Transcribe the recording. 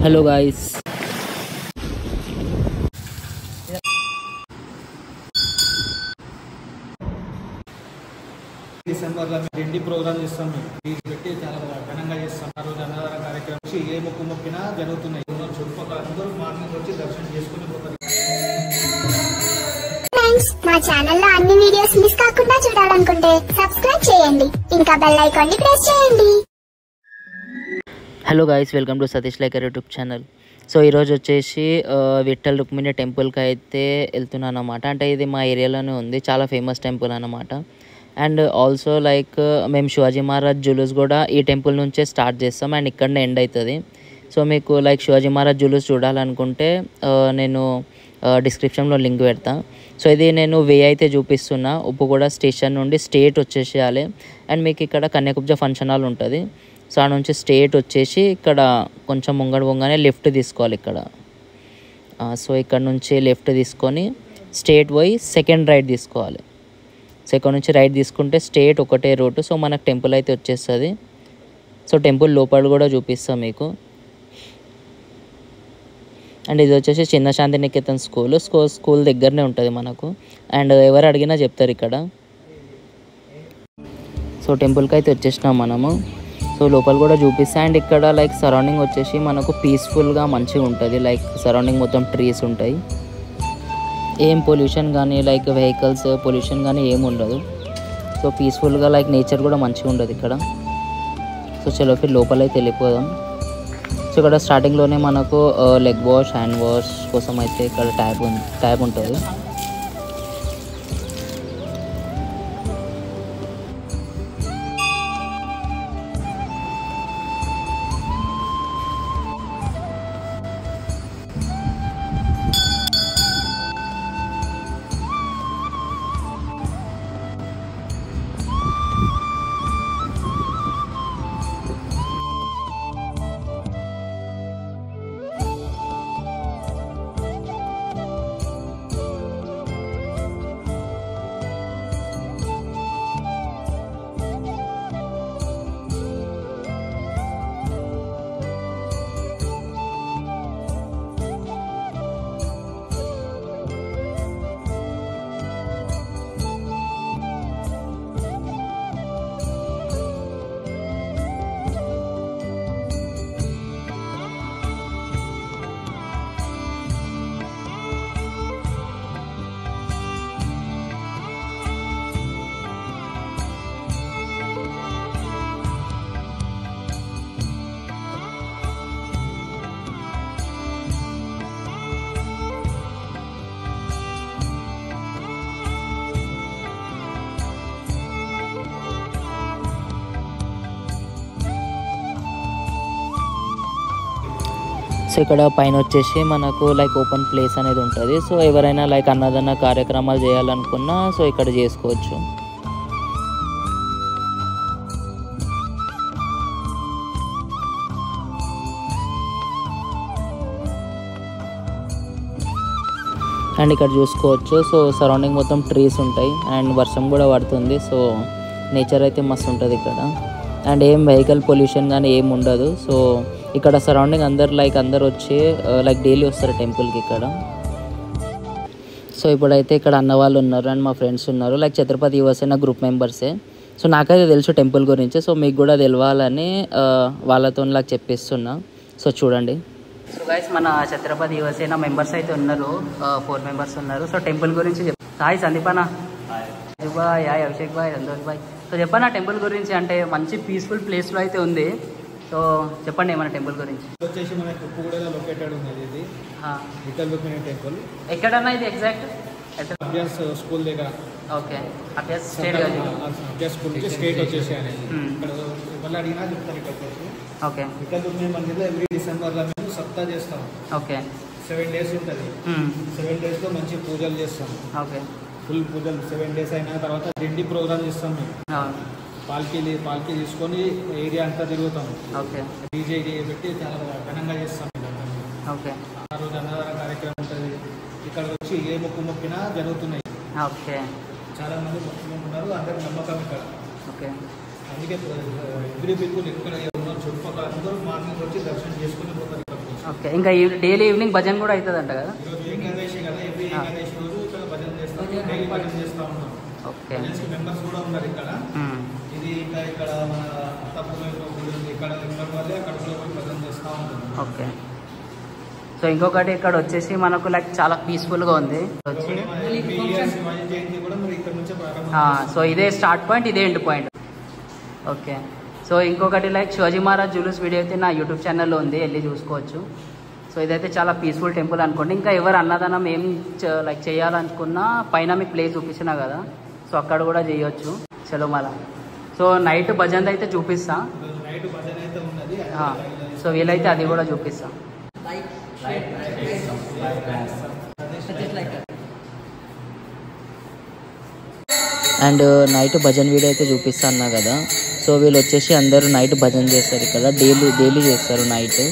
Hello guys, డిసెంబర్లో డిండి programme చేస్తాం. మేము పెట్టి చాలా ఘనంగా చేస్తాం. ఆ రోజు అన్నదాన కార్యక్రమం ఏ మొక్కు మొక్కినా జరుగుతున్నాయి. చుట్టుపక్కల అందరూ మార్నింగ్ వచ్చి దర్శనం చేసుకుని పోతారు. మా ఛానల్లో అన్ని వీడియోస్ మిస్ కాకుండా చూడాలనుకుంటే సబ్స్క్రైబ్ చేయండి, ఇంకా బెల్ ఐకాన్ ని ప్రెస్ చేయండి. Hello guys, welcome to Satish liker YouTube channel. So ఈరోజు వచ్చేసి విఠల్ రుక్మిణి టెంపుల్కి అయితే వెళ్తున్నాను అనమాట. అంటే ఇది మా ఏరియాలోనే ఉంది, చాలా ఫేమస్ టెంపుల్ అనమాట. అండ్ ఆల్సో లైక్ మేము శివాజీ మహారాజ్ జులూస్ కూడా ఈ టెంపుల్ నుంచే స్టార్ట్ చేస్తాం అండ్ ఇక్కడనే ఎండ్ అవుతుంది. సో మీకు లైక్ శివాజీ మహారాజ్ జులూస్ చూడాలనుకుంటే నేను డిస్క్రిప్షన్లో లింక్ పెడతా. సో ఇది నేను వే అయితే చూపిస్తున్నా. ఉప్పుగూడ స్టేషన్ నుండి స్ట్రేట్ వచ్చేసేయాలి అండ్ మీకు ఇక్కడ కన్యాకుబ్జ ఫంక్షన్ హాల్ ఉంటుంది. సో ఆ నుంచి స్ట్రేట్ వచ్చేసి ఇక్కడ కొంచెం ముంగడు పొంగానే లెఫ్ట్ తీసుకోవాలి ఇక్కడ. సో ఇక్కడ నుంచి లెఫ్ట్ తీసుకొని స్ట్రేట్ పోయి సెకండ్ రైట్ తీసుకోవాలి. సో ఇక్కడ నుంచి రైట్ తీసుకుంటే స్ట్రేట్ ఒకటే రూట్. సో మనకు టెంపుల్ అయితే వచ్చేస్తుంది. సో టెంపుల్ లోపల కూడా చూపిస్తాం మీకు. అండ్ ఇది వచ్చేసి చిన్న శాంతినికేతన్ స్కూల్ దగ్గరనే ఉంటుంది మనకు. అండ్ ఎవరు అడిగినా చెప్తారు ఇక్కడ. సో టెంపుల్కి అయితే వచ్చేసినాం మనము. సో లోపల కూడా చూపిస్తా. అండ్ ఇక్కడ లైక్ సరౌండింగ్ వచ్చేసి మనకు పీస్ఫుల్గా మంచిగా ఉంటుంది. లైక్ సరౌండింగ్ మొత్తం ట్రీస్ ఉంటాయి, ఏం పొల్యూషన్ కానీ లైక్ వెహికల్స్ పొల్యూషన్ కానీ ఏమి ఉండదు. సో పీస్ఫుల్గా లైక్ నేచర్ కూడా మంచిగా ఉండదు ఇక్కడ. సో చలో ఫిర్ లోపలైతే వెళ్ళిపోదాం. సో ఇక్కడ స్టార్టింగ్లోనే మనకు లెగ్ వాష్, హ్యాండ్ వాష్ కోసం అయితే ఇక్కడ ట్యాబ్ ఉంటుంది. సో ఇక్కడ పైన వచ్చేసి మనకు లైక్ ఓపెన్ ప్లేస్ అనేది ఉంటుంది. సో ఎవరైనా లైక్ అన్నదాన కార్యక్రమాలు చేయాలనుకున్నా సో ఇక్కడ చేసుకోవచ్చు. అండ్ ఇక్కడ చూసుకోవచ్చు. సో సరౌండింగ్ మొత్తం ట్రీస్ ఉంటాయి అండ్ వర్షం కూడా పడుతుంది. సో నేచర్ అయితే మస్తు ఉంటుంది ఇక్కడ. అండ్ ఏం వెహికల్ పొల్యూషన్ కానీ ఏం ఉండదు. సో ఇక్కడ సరౌండింగ్ అందరు వచ్చి లైక్ డైలీ వస్తారు టెంపుల్కి ఇక్కడ. సో ఇప్పుడైతే ఇక్కడ అన్న వాళ్ళు ఉన్నారు అండ్ మా ఫ్రెండ్స్ ఉన్నారు, like Chhatrapati Yuvasena group మెంబర్సే. So నాకైతే తెలుసు టెంపుల్ గురించి. సో మీకు కూడా తెలియాలని వాళ్ళతో నాకు చెప్పిస్తున్నా. సో చూడండి. సో గైస్, మన ఛత్రపతి యువసేన మెంబర్స్ అయితే ఉన్నారు, 4 మెంబర్స్ ఉన్నారు. సో టెంపుల్ గురించి హాయ్ సందీప్ అన్న, bye, hi Abhishek bye, Santosh bye. So చెప్పన్నా టెంపుల్ గురించి. అంటే మంచి పీస్ఫుల్ ప్లేస్లో అయితే ఉంది. సో చెప్పండి ఏమన్నా టెంపుల్ గురించి. వచ్చేసి మనకి ఉప్పుగూడలో లొకేటెడ్ ఉన్నది ఇది విఠల్ రుక్మిణి టెంపుల్. ఎక్కడన్నా ఇది ఎగ్జాక్ట్? అభ్యాస్ స్కూల్ దగ్గర. Okay, Abhyas state Abhyas school నుంచి స్ట్రేట్ వచ్చేసి అనేది ఇక్కడ ఎవరు అడిగినా చెప్తారు ఇక్కడికి వచ్చి. ఓకే, విఠల్ రుక్మిణి మందిర్లో ఎవ్రీ డిసెంబర్లో మేము సప్తా చేస్తాం. ఓకే, 7 days ఉంటుంది. 7 daysలో మంచి పూజలు చేస్తాం. ఓకే, ఫుల్ పూజలు 7 days అయిన తర్వాత డిండి ప్రోగ్రామ్ చేస్తాం మేము. పాల్కి తీసుకొని ఏరియా అంతా తిరుగుతాం. ఓకే, డీజే పెట్టి చాలా ఘనంగా చేస్తాం. ఓకే, ఆ రోజు అన్నదాన కార్యక్రమం ఉంటుంది. ఇక్కడ వచ్చి ఏ మొక్కు మొక్కినా జరుగుతున్నాయి. ఓకే, చాలా మంది మొక్కులు ఉన్నారు, అందరికి నమ్మకం ఇక్కడ. ఓకే, అందుకే ఎవ్రీ పీపుల్ ఇక్కడ ఉన్న చుట్టుపక్కల అందరూ మార్నింగ్ వచ్చి దర్శనం చేసుకుని పోతారు. ఓకే, ఇంకా డైలీ ఈవినింగ్ భజన కూడా అవుతుందంట కదా? ఈరోజు ఏకాదశి కదా, ఎవ్రీ ఏకాదశి రోజు ఇక్కడ భజన చేస్తాం, డైలీ భజన చేస్తూ ఉంటాం. ఓకే, మెంబర్స్ కూడా ఉన్నారు ఇక్కడ. ఇది ఇంకా ఇక్కడ మన తప్పులు ఇక్కడ వల్లే అక్కడ కూడా భజన చేస్తూ ఉంటాం. ఓకే, సో ఇంకొకటి ఇక్కడ వచ్చేసి మనకు లైక్ చాలా పీస్ఫుల్గా ఉంది. సో ఇదే స్టార్ట్ పాయింట్, ఇదే ఎండ్ పాయింట్. ఓకే, సో ఇంకొకటి లైక్ శివాజీ మహారాజ్ జులూస్ వీడియో అయితే నా యూట్యూబ్ ఛానల్లో ఉంది, వెళ్ళి చూసుకోవచ్చు. సో ఇదైతే చాలా పీస్ఫుల్ టెంపుల్ అనుకోండి. ఇంకా ఎవరు అన్నదానం ఏం లైక్ చేయాలనుకున్నా పైన మీకు ప్లేస్ చూపించినా కదా, సో అక్కడ కూడా చేయొచ్చు. చలో మళ్ళా సో నైట్ భజన అయితే చూపిస్తా. సో వీలైతే అది కూడా చూపిస్తా. అండ్ నైట్ భజన వీడియో అయితే చూపిస్తా అన్నా కదా. సో వీళ్ళు వచ్చేసి అందరూ నైట్ భజన చేస్తారు ఇక్కడ, డైలీ చేస్తారు నైట్.